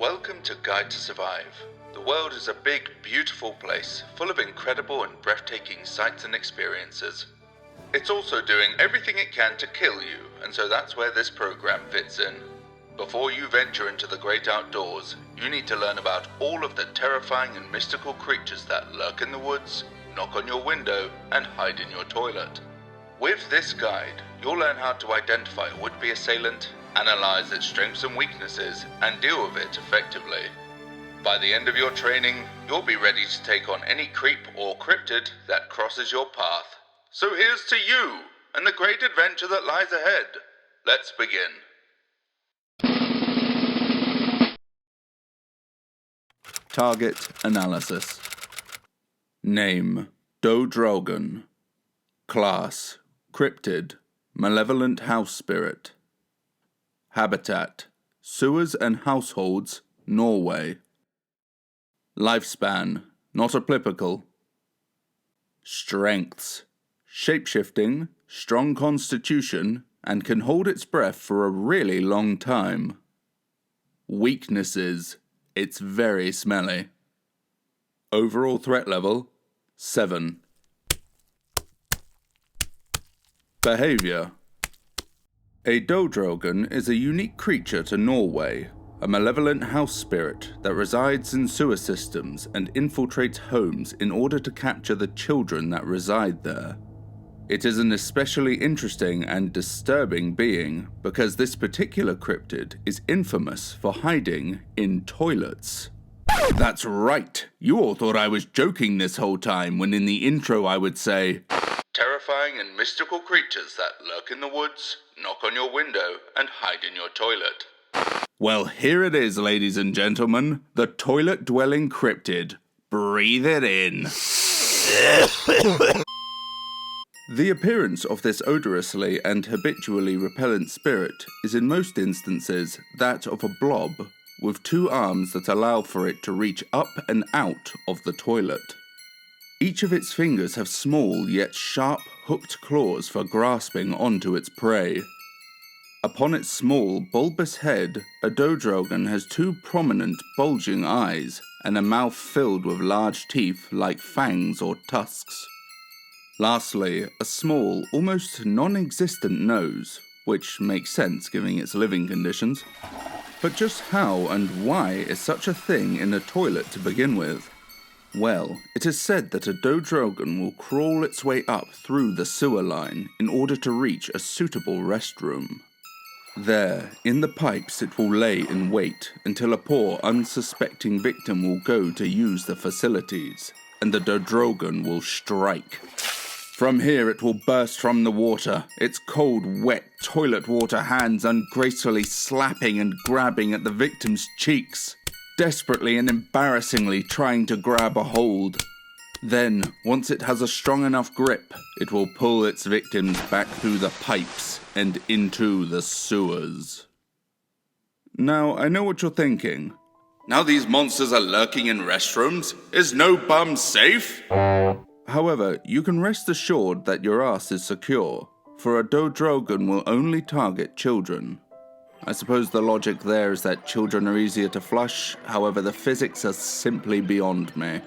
Welcome to Guide to Survive. The world is a big, beautiful place, full of incredible and breathtaking sights and experiences. It's also doing everything it can to kill you, and so that's where this program fits in. Before you venture into the great outdoors, you need to learn about all of the terrifying and mystical creatures that lurk in the woods, knock on your window, and hide in your toilet. With this guide, you'll learn how to identify a would-be assailant, analyze its strengths and weaknesses, and deal with it effectively. By the end of your training, you'll be ready to take on any creep or cryptid that crosses your path. So here's to you, and the great adventure that lies ahead. Let's begin. Target analysis. Name: Dodraugen. Class: Cryptid, malevolent house spirit. Habitat: sewers and households, Norway. Lifespan: not applicable. Strengths: shapeshifting, strong constitution, and can hold its breath for a really long time. Weaknesses: it's very smelly. Overall threat level: 7. Behavior: a Dodraugen is a unique creature to Norway, a malevolent house spirit that resides in sewer systems and infiltrates homes in order to capture the children that reside there. It is an especially interesting and disturbing being because this particular cryptid is infamous for hiding in toilets. That's right, you all thought I was joking this whole time when in the intro I would say, terrifying and mystical creatures that lurk in the woods, knock on your window, and hide in your toilet. Well, here it is, ladies and gentlemen, the toilet-dwelling cryptid. Breathe it in. The appearance of this odorously and habitually repellent spirit is in most instances that of a blob, with 2 arms that allow for it to reach up and out of the toilet. Each of its fingers have small yet sharp hooked claws for grasping onto its prey. Upon its small, bulbous head, a Dodraugen has 2 prominent, bulging eyes and a mouth filled with large teeth like fangs or tusks. Lastly, a small, almost non-existent nose, which makes sense given its living conditions. But just how and why is such a thing in a toilet to begin with? Well, it is said that a Dodraugen will crawl its way up through the sewer line in order to reach a suitable restroom. There, in the pipes, it will lay in wait until a poor, unsuspecting victim will go to use the facilities, and the Dodraugen will strike. From here it will burst from the water, its cold, wet, toilet water hands ungracefully slapping and grabbing at the victim's cheeks, desperately and embarrassingly trying to grab a hold. Then, once it has a strong enough grip, it will pull its victims back through the pipes and into the sewers. Now, I know what you're thinking. Now these monsters are lurking in restrooms? Is no bum safe? However, you can rest assured that your ass is secure, for a Dodraugen will only target children. I suppose the logic there is that children are easier to flush, however the physics are simply beyond me.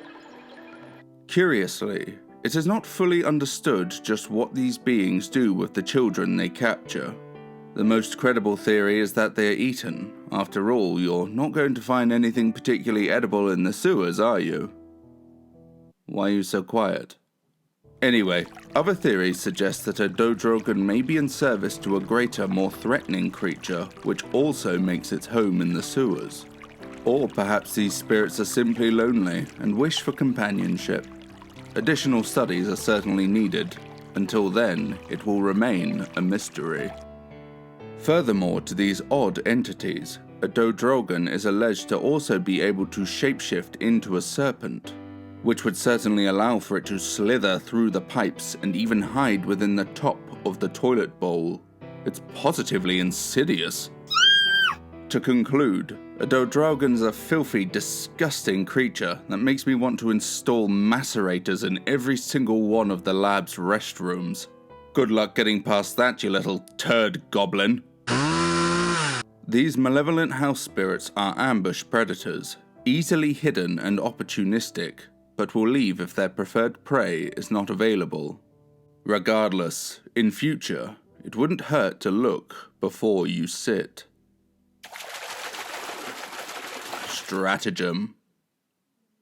Curiously, it is not fully understood just what these beings do with the children they capture. The most credible theory is that they are eaten. After all, you're not going to find anything particularly edible in the sewers, are you? Why are you so quiet? Anyway, other theories suggest that a Dodraugen may be in service to a greater, more threatening creature, which also makes its home in the sewers. Or perhaps these spirits are simply lonely and wish for companionship. Additional studies are certainly needed. Until then, it will remain a mystery. Furthermore to these odd entities, a Dodraugen is alleged to also be able to shapeshift into a serpent, which would certainly allow for it to slither through the pipes and even hide within the top of the toilet bowl. It's positively insidious. To conclude, a Dodraugen's a filthy, disgusting creature that makes me want to install macerators in every single one of the lab's restrooms. Good luck getting past that, you little turd goblin. These malevolent house spirits are ambush predators, easily hidden and opportunistic, but will leave if their preferred prey is not available. Regardless, in future, it wouldn't hurt to look before you sit. Stratagem.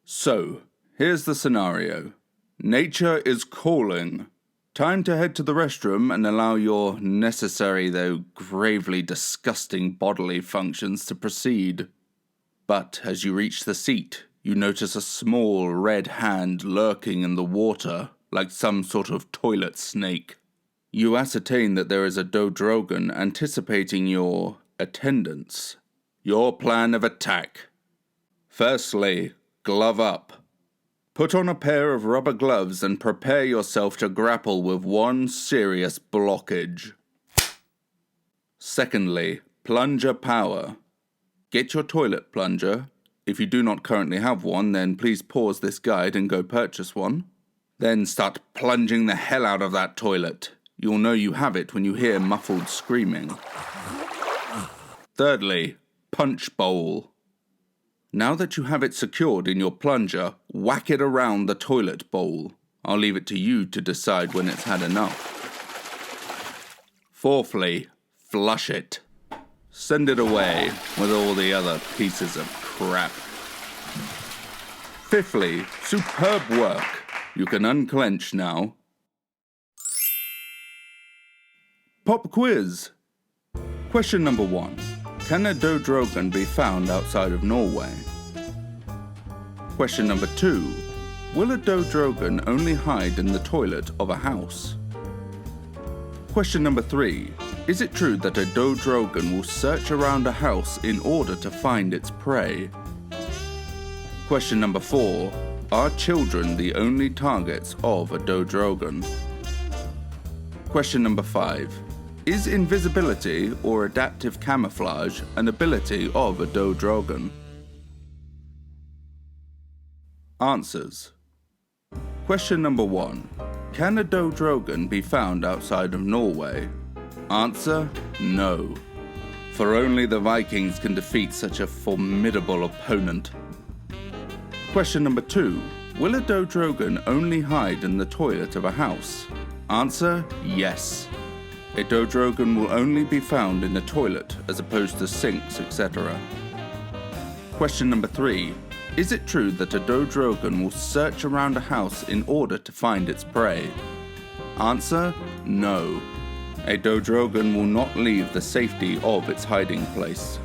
So, here's the scenario. Nature is calling. Time to head to the restroom and allow your necessary, though gravely disgusting bodily functions to proceed. But as you reach the seat, you notice a small red hand lurking in the water, like some sort of toilet snake. You ascertain that there is a Dodraugen anticipating your attendance. Your plan of attack. Firstly, glove up. Put on a pair of rubber gloves and prepare yourself to grapple with one serious blockage. Secondly, plunger power. Get your toilet plunger. If you do not currently have one, then please pause this guide and go purchase one. Then start plunging the hell out of that toilet. You'll know you have it when you hear muffled screaming. Thirdly, punch bowl. Now that you have it secured in your plunger, whack it around the toilet bowl. I'll leave it to you to decide when it's had enough. Fourthly, flush it. Send it away with all the other pieces of crap. Fifthly, superb work. You can unclench now. Pop quiz. Question number 1. Can a Dodraugen be found outside of Norway? Question number 2. Will a Dodraugen only hide in the toilet of a house? Question number 3. Is it true that a Dodraugen will search around a house in order to find its prey? Question number 4. Are children the only targets of a Dodraugen? Question number 5. Is invisibility or adaptive camouflage an ability of a Dodraugen? Answers. Question number 1. Can a Dodraugen be found outside of Norway? Answer, no. For only the Vikings can defeat such a formidable opponent. Question number 2. Will a Dodraugen only hide in the toilet of a house? Answer, yes. A Dodraugen will only be found in the toilet as opposed to sinks, etc. Question number 3. Is it true that a Dodraugen will search around a house in order to find its prey? Answer, no. A Dodraugen will not leave the safety of its hiding place.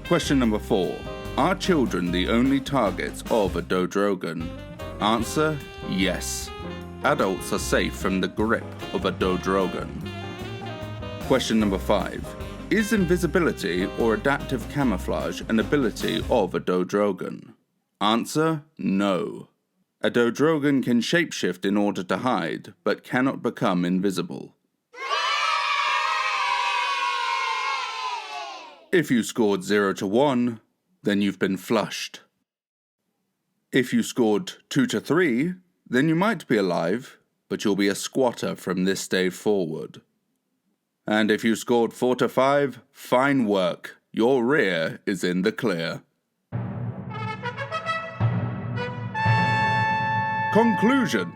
Question number 4. Are children the only targets of a Dodraugen? Answer, yes. Adults are safe from the grip of a Dodraugen. Question number 5. Is invisibility or adaptive camouflage an ability of a Dodraugen? Answer, no. A Dodraugen can shapeshift in order to hide, but cannot become invisible. If you scored 0 to 1, then you've been flushed. If you scored 2 to 3, then you might be alive, but you'll be a squatter from this day forward. And if you scored 4 to 5, fine work. Your rear is in the clear. Conclusion.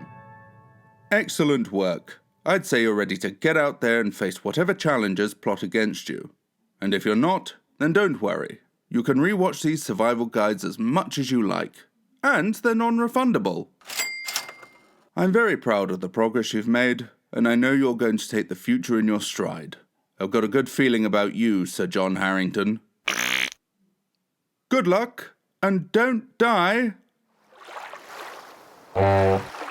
Excellent work. I'd say you're ready to get out there and face whatever challenges plot against you. And if you're not, then don't worry. You can rewatch these survival guides as much as you like. And they're non-refundable. I'm very proud of the progress you've made, and I know you're going to take the future in your stride. I've got a good feeling about you, Sir John Harrington. Good luck, and don't die!